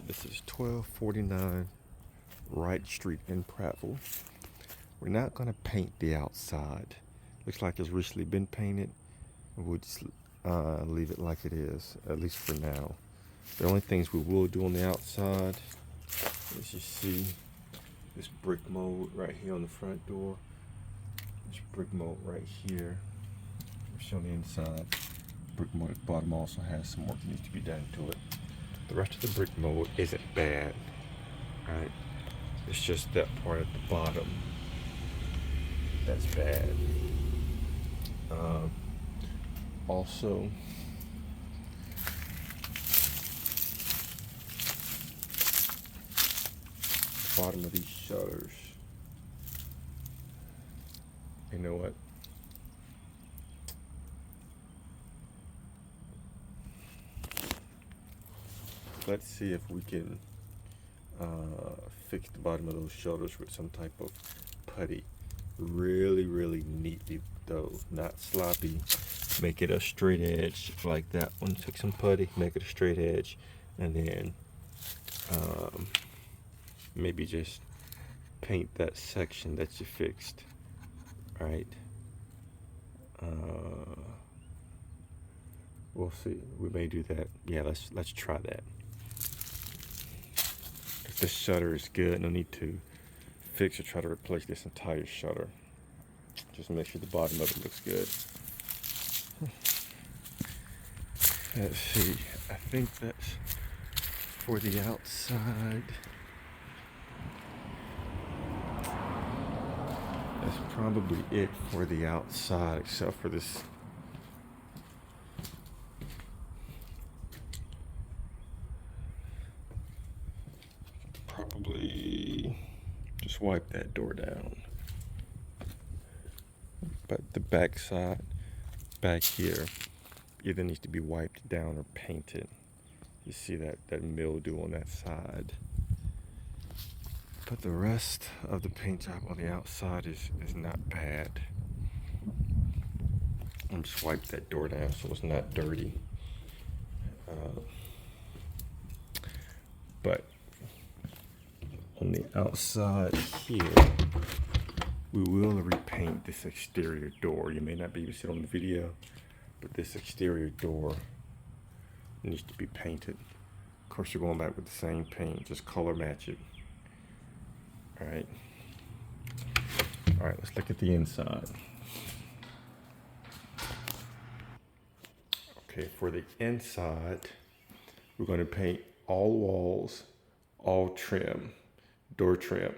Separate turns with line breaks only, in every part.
This is 1249 Wright Street in Prattville. We're not going to paint the outside. Looks like it's recently been painted. We'll just leave it like it is, at least for now. The only things we will do on the outside is you see this brick mold right here on the front door. This brick mold right here. Show the inside. Brick mold at the bottom also has some work that needs to be done to it. The rest of the brick mold isn't bad, right? It's just that part at the bottom that's bad. Also, the bottom of these shutters. You know what? Let's see if we can fix the bottom of those shutters with some type of putty. Really neatly though, not sloppy. Make it a straight edge like that one. Take some putty, make it a straight edge, and then maybe just paint that section that you fixed, right? We'll see. We may do that. Yeah, let's try that. If this shutter is good, no need to fix or try to replace this entire shutter. Just make sure the bottom of it looks good. Let's see. I think that's for the outside. That's probably it for the outside, except for this. Probably just wipe that door down. But the back side, back here, either needs to be wiped down or painted. You see that mildew on that side. But the rest of the paint job on the outside is not bad. I'm just wipe that door down so it's not dirty. But on the outside here, we will repaint this exterior door. You may not be able to see it on the video, but this exterior door needs to be painted. Of course, you're going back with the same paint, just color match it. All right, let's look at the inside. Okay, for the inside, we're going to paint all walls, all trim, door trim.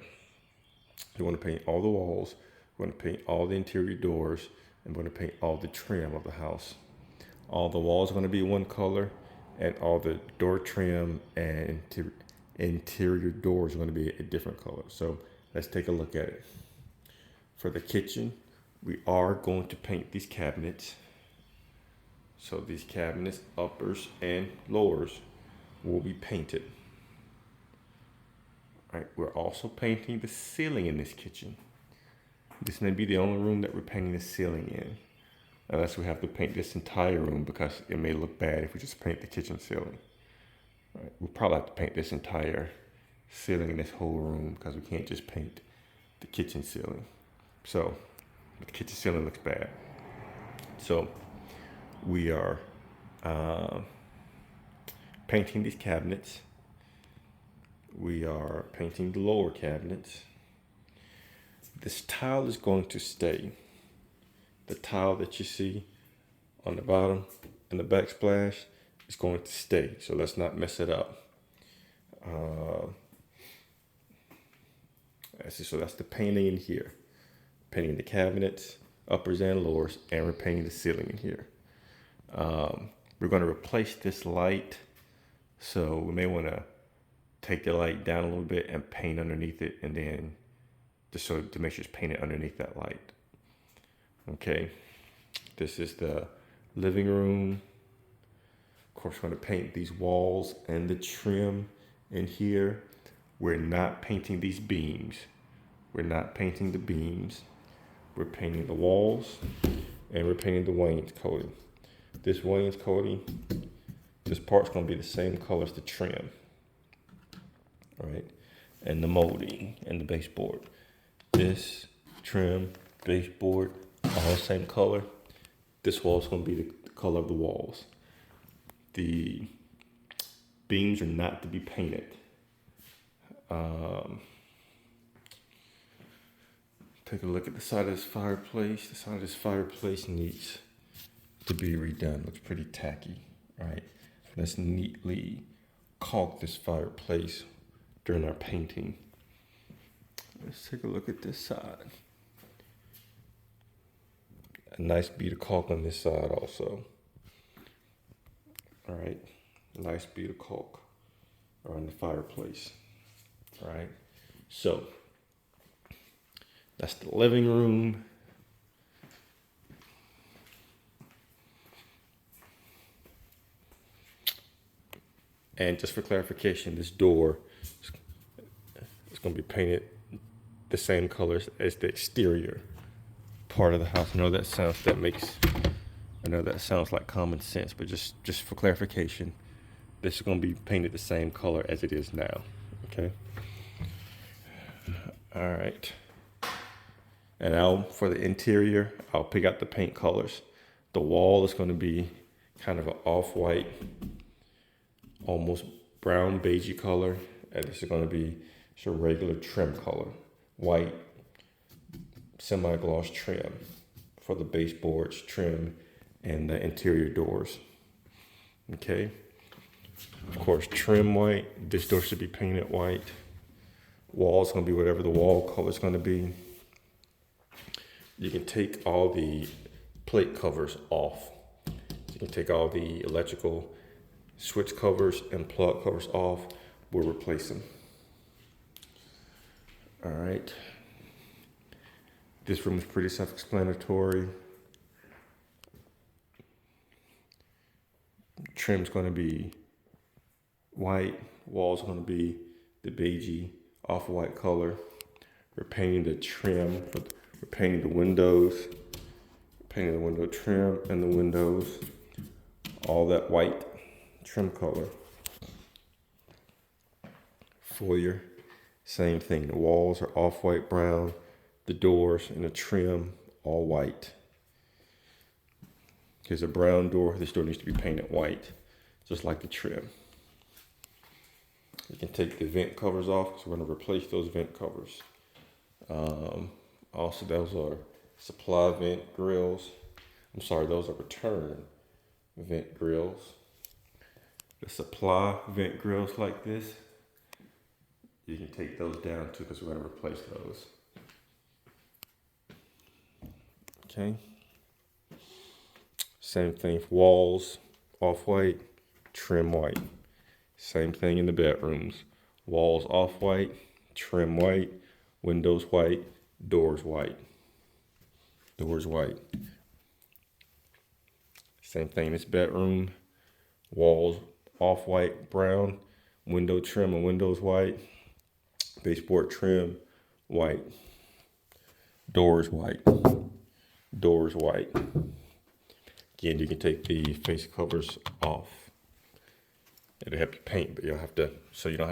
We want to paint all the walls, we're going to paint all the interior doors, and we're going to paint all the trim of the house. All the walls are going to be one color, and all the door trim and interior doors are going to be a different color. So let's take a look at it. For the kitchen, we are going to paint these cabinets. So these cabinets, uppers and lowers, will be painted. All right, we're also painting the ceiling in this kitchen. This may be the only room that we're painting the ceiling in, unless we have to paint this entire room because it may look bad if we just paint the kitchen ceiling. All right, we'll probably have to paint this entire ceiling in this whole room because we can't just paint the kitchen ceiling. So the kitchen ceiling looks bad. So we are painting these cabinets. We are painting the lower cabinets. This tile is going to stay. The tile that you see on the bottom and the backsplash is going to stay. So let's not mess it up. So that's the painting in here. Painting the cabinets, uppers and lowers, and we're painting the ceiling in here. We're going to replace this light. So we may want to take the light down a little bit and paint underneath it, and then just so to make sure it's painted underneath that light. Okay, this is the living room. Of course, we're going to paint these walls and the trim in here. We're not painting these beams. We're not painting the beams. We're painting the walls, and we're painting the wainscoting. This wainscoting, this part's going to be the same color as the trim.
right? And the molding and the baseboard. This trim, baseboard, all the same color. This wall is going to be the color of the walls. The beams are not to be painted. Take a look at the side of this fireplace. The side of this fireplace needs to be redone. Looks pretty tacky, right? Let's neatly caulk this fireplace during our painting. Let's take a look at this side. A nice bead of caulk on this side also. All right, nice bead of caulk around the fireplace. All right, so that's the living room. And just for clarification, this door is going to be painted the same colors as the exterior part of the house. I know that sounds like common sense, but just for clarification, this is going to be painted the same color as it is now. Okay. All right. And for the interior, I'll pick out the paint colors. The wall is going to be kind of an off-white, almost brown beigey color. And this is going to be just a regular trim color, white semi-gloss trim for the baseboards, trim, and the interior doors. Okay. Of course, trim white. This door should be painted white. Wall's going to be whatever the wall color is going to be. You can take all the plate covers off. You can take all the electrical switch covers and plug covers off. We'll replace them. All right. This room is pretty self-explanatory. Trim's going to be white. Wall's going to be the beigey off-white color. We're painting the trim. We're painting the windows. Painting the window trim and the windows. All that white trim color. Foyer, same thing. The walls are off-white brown. The doors and the trim, all white. Here's a brown door. This door needs to be painted white, just like the trim. You can take the vent covers off because we're going to replace those vent covers. Also, those are supply vent grills. I'm sorry, those are return vent grills. The supply vent grills like this, you can take those down too because we're going to replace those. Okay. Same thing for walls, off-white, trim white. Same thing in the bedrooms. Walls off-white, trim white, windows white, doors white. Doors white. Same thing in this bedroom. Walls off-white, brown, window trim and windows white. Baseboard trim, white. Doors white. Doors white. Again, you can take the face covers off. It'll help you paint, but you don't have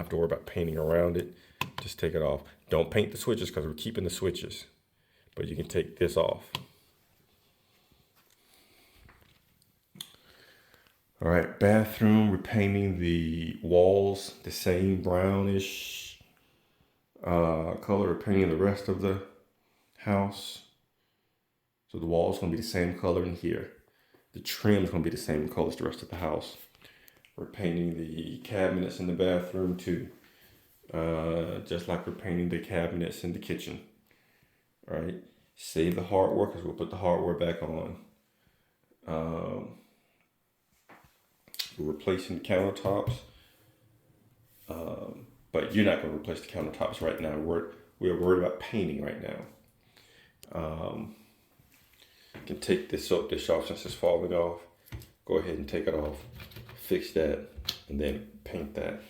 to worry about painting around it. Just take it off. Don't paint the switches because we're keeping the switches, but you can take this off. All right, bathroom, we're painting the walls the same brownish color we're painting the rest of the house. So the wall's gonna be the same color in here. The trim's gonna be the same color as the rest of the house. We're painting the cabinets in the bathroom too. Just like we're painting the cabinets in the kitchen. All right, save the hardware because we'll put the hardware back on. We're replacing the countertops. But you're not gonna replace the countertops right now. We're worried about painting right now. You can take this soap dish off since it's falling off. Go ahead and take it off, fix that, and then paint that.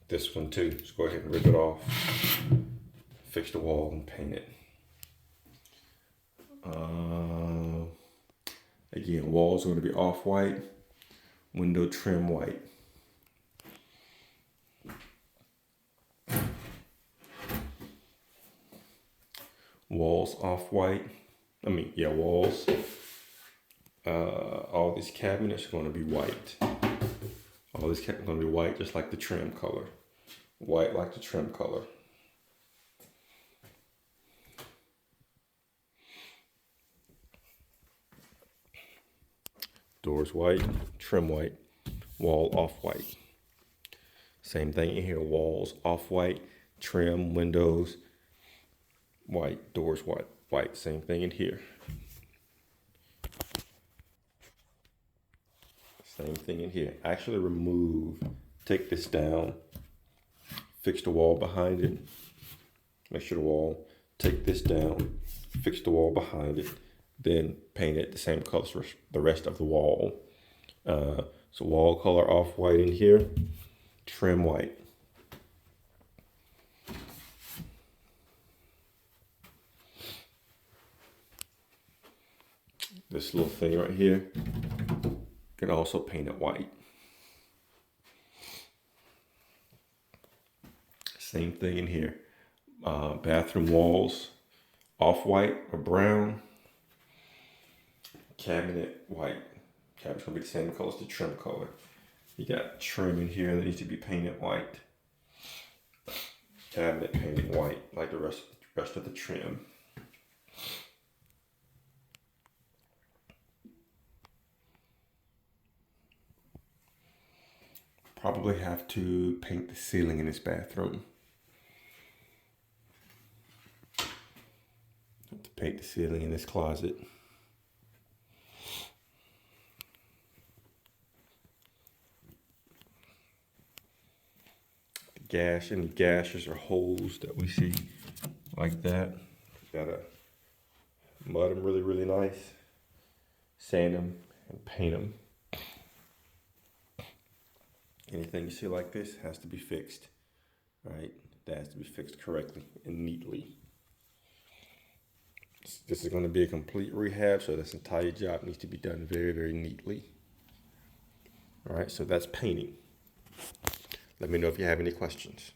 This one too, just go ahead and rip it off, fix the wall and paint it. Again, walls are going to be off-white, window trim white. Walls off-white. Walls. All these cabinets are going to be white. All these cabinets are going to be white, just like the trim color. White like the trim color. Doors white, trim white, wall off-white. Same thing in here, walls off-white, trim, windows, white, doors white, white. Same thing in here. Same thing in here. Actually take this down, fix the wall behind it, make sure the wall, take this down, fix the wall behind it, then paint it the same color as the rest of the wall. So wall color off-white in here, trim white. This little thing right here, can also paint it white. Same thing in here. Bathroom walls, off-white or brown. Cabinet white. Cabinet's gonna be the same color as the trim color. You got trim in here that needs to be painted white. Cabinet painted white like the rest of the trim. Probably have to paint the ceiling in this bathroom. Have to paint the ceiling in this closet. Any gashes or holes that we see like that, gotta mud them really, really nice, sand them, and paint them. Anything you see like this has to be fixed, right? That has to be fixed correctly and neatly. This is going to be a complete rehab, so this entire job needs to be done very, very neatly. All right, so that's painting. Let me know if you have any questions.